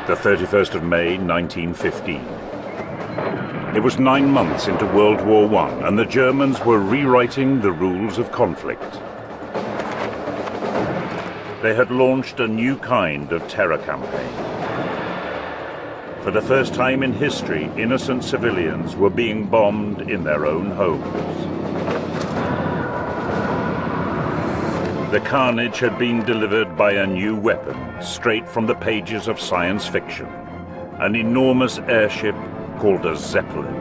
the 31st of May 1915. It was 9 months into World War I, and the Germans were rewriting the rules of conflict. They had launched a new kind of terror campaign. For the first time in history, innocent civilians were being bombed in their own homes. The carnage had been delivered by a new weapon, straight from the pages of science fiction, an enormous airship called a zeppelin.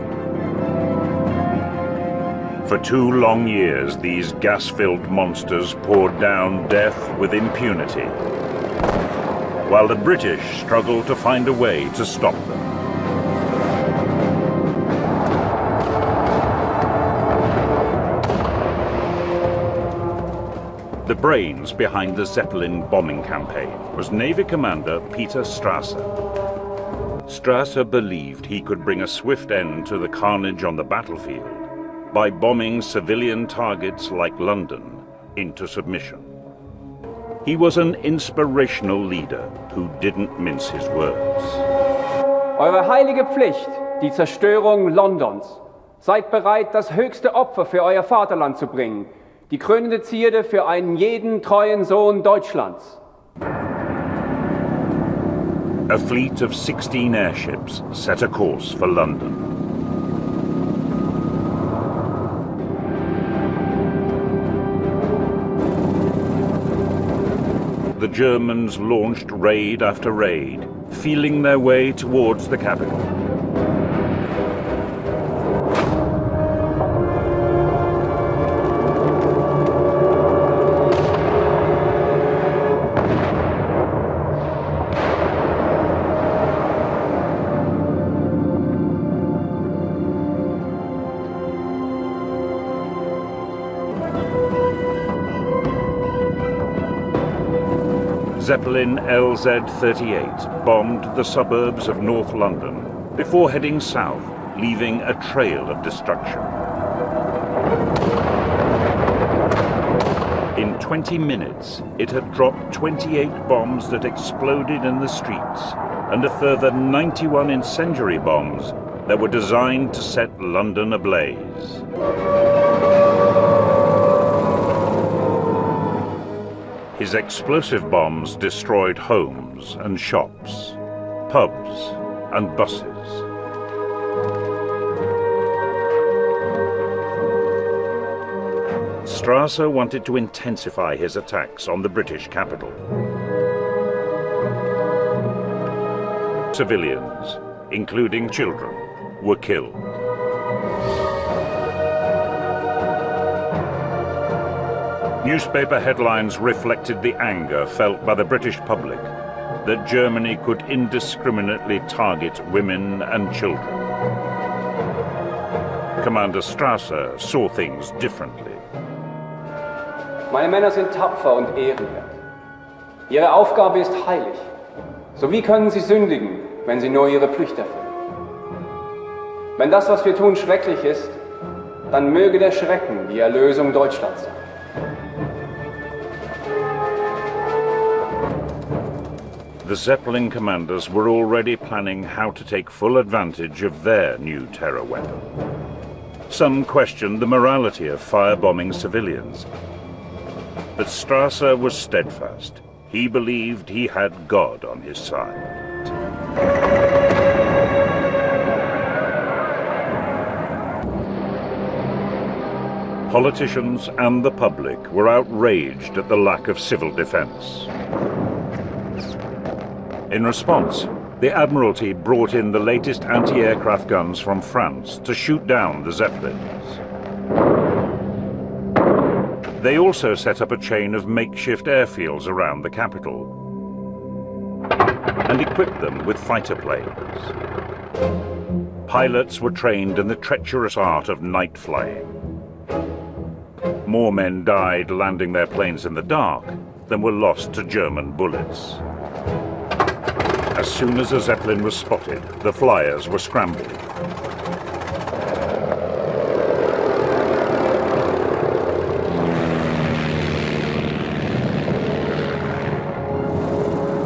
For 2 long years, these gas-filled monsters poured down death with impunity, while the British struggled to find a way to stop them. The brains behind the Zeppelin bombing campaign was Navy Commander Peter Strasser. Strasser believed he could bring a swift end to the carnage on the battlefield by bombing civilian targets like London into submission. He was an inspirational leader who didn't mince his words. Eure heilige Pflicht, die Zerstörung Londons. Seid bereit, das höchste Opfer für euer Vaterland zu bringen. Die krönende Zierde für einen jeden treuen Sohn Deutschlands. A fleet of 16 airships set a course for London. The Germans launched raid after raid, feeling their way towards the capital. Zeppelin LZ-38 bombed the suburbs of North London before heading south, leaving a trail of destruction. In 20 minutes, it had dropped 28 bombs that exploded in the streets and a further 91 incendiary bombs that were designed to set London ablaze. His explosive bombs destroyed homes and shops, pubs and buses. Strasser wanted to intensify his attacks on the British capital. Civilians, including children, were killed. Newspaper headlines reflected the anger felt by the British public that Germany could indiscriminately target women and children. Commander Strasser saw things differently. Meine Männer sind tapfer und ehrenwert. Ihre Aufgabe ist heilig. So wie können sie sündigen, wenn sie nur ihre Pflicht erfüllen? Wenn das, was wir tun, schrecklich ist, dann möge der Schrecken die Erlösung Deutschlands sein. The Zeppelin commanders were already planning how to take full advantage of their new terror weapon. Some questioned the morality of firebombing civilians, but Strasser was steadfast. He believed he had God on his side. Politicians and the public were outraged at the lack of civil defense. In response, the Admiralty brought in the latest anti-aircraft guns from France to shoot down the Zeppelins. They also set up a chain of makeshift airfields around the capital and equipped them with fighter planes. Pilots were trained in the treacherous art of night flying. More men died landing their planes in the dark than were lost to German bullets. As soon as a Zeppelin was spotted, the flyers were scrambled.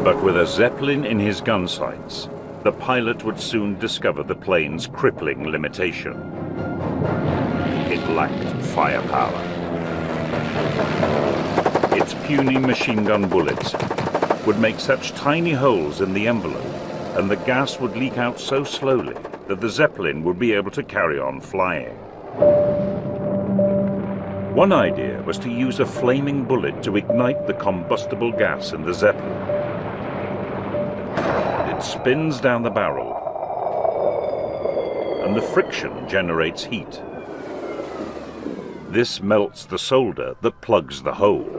But with a Zeppelin in his gun sights, the pilot would soon discover the plane's crippling limitation. It lacked firepower. Its puny machine gun bullets would make such tiny holes in the envelope, and the gas would leak out so slowly that the Zeppelin would be able to carry on flying. One idea was to use a flaming bullet to ignite the combustible gas in the Zeppelin. It spins down the barrel, and the friction generates heat. This melts the solder that plugs the hole.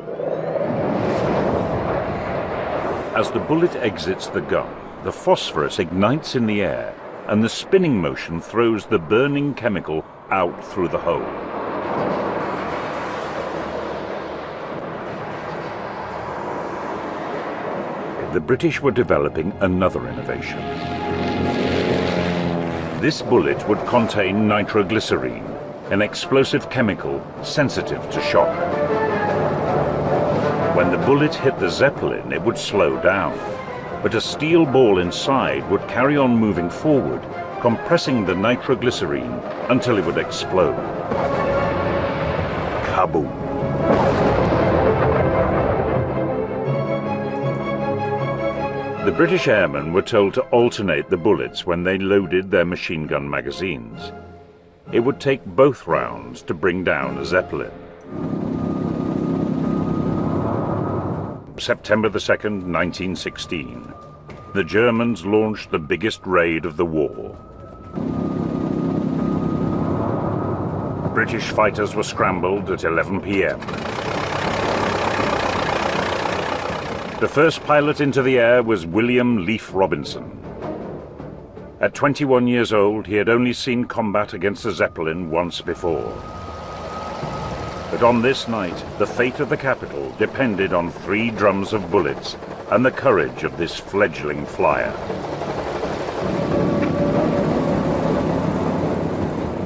As the bullet exits the gun, the phosphorus ignites in the air, and the spinning motion throws the burning chemical out through the hole. The British were developing another innovation. This bullet would contain nitroglycerine, an explosive chemical sensitive to shock. When the bullet hit the Zeppelin, it would slow down, but a steel ball inside would carry on moving forward, compressing the nitroglycerine until it would explode. Kaboom! The British airmen were told to alternate the bullets when they loaded their machine gun magazines. It would take both rounds to bring down a Zeppelin. September the 2nd, 1916. The Germans launched the biggest raid of the war. British fighters were scrambled at 11 p.m. The first pilot into the air was William Leaf Robinson. At 21 years old, he had only seen combat against a Zeppelin once before. But on this night, the fate of the capital depended on 3 drums of bullets and the courage of this fledgling flyer.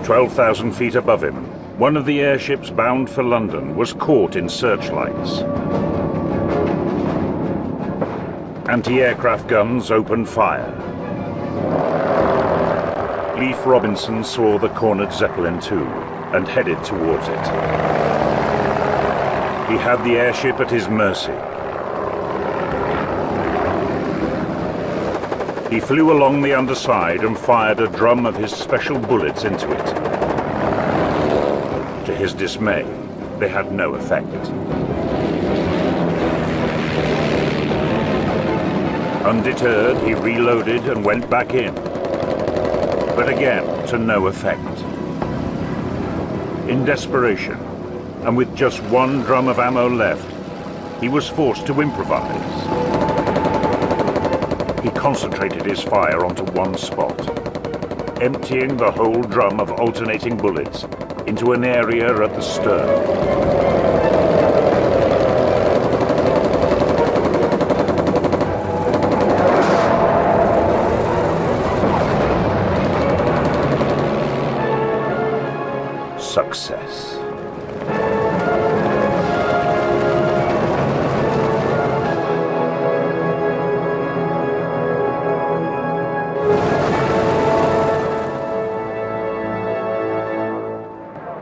12,000 feet above him, one of the airships bound for London was caught in searchlights. Anti-aircraft guns opened fire. Leaf Robinson saw the cornered Zeppelin too and headed towards it. He had the airship at his mercy. He flew along the underside and fired a drum of his special bullets into it. To his dismay, they had no effect. Undeterred, he reloaded and went back in, but again to no effect. In desperation, and with just 1 drum of ammo left, he was forced to improvise. He concentrated his fire onto one spot, emptying the whole drum of alternating bullets into an area at the stern. Success.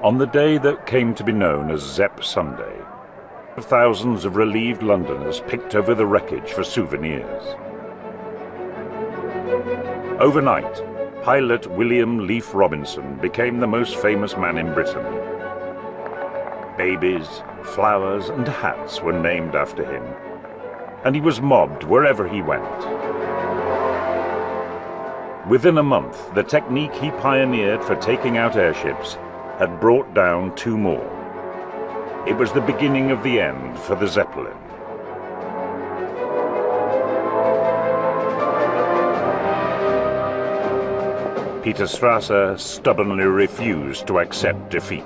On the day that came to be known as Zepp Sunday, thousands of relieved Londoners picked over the wreckage for souvenirs. Overnight, pilot William Leaf Robinson became the most famous man in Britain. Babies, flowers, and hats were named after him, and he was mobbed wherever he went. Within a month, the technique he pioneered for taking out airships had brought down 2 more. It was the beginning of the end for the Zeppelin. Peter Strasser stubbornly refused to accept defeat.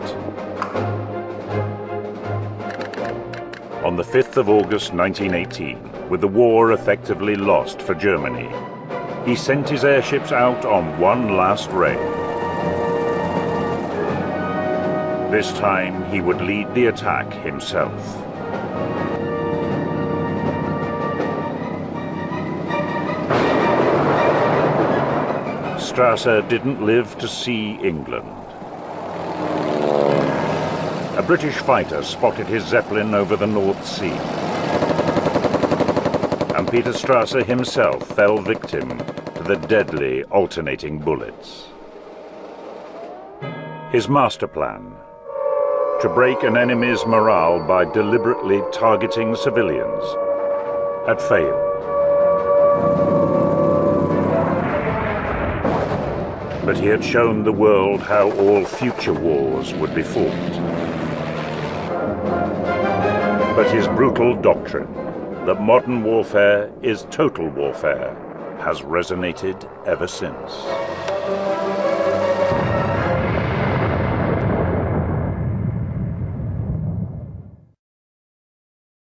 On the 5th of August 1918, with the war effectively lost for Germany, he sent his airships out on one last raid. This time, he would lead the attack himself. Strasser didn't live to see England. A British fighter spotted his Zeppelin over the North Sea. And Peter Strasser himself fell victim to the deadly alternating bullets. His master plan: to break an enemy's morale by deliberately targeting civilians, had failed. But he had shown the world how all future wars would be fought. But his brutal doctrine that modern warfare is total warfare has resonated ever since.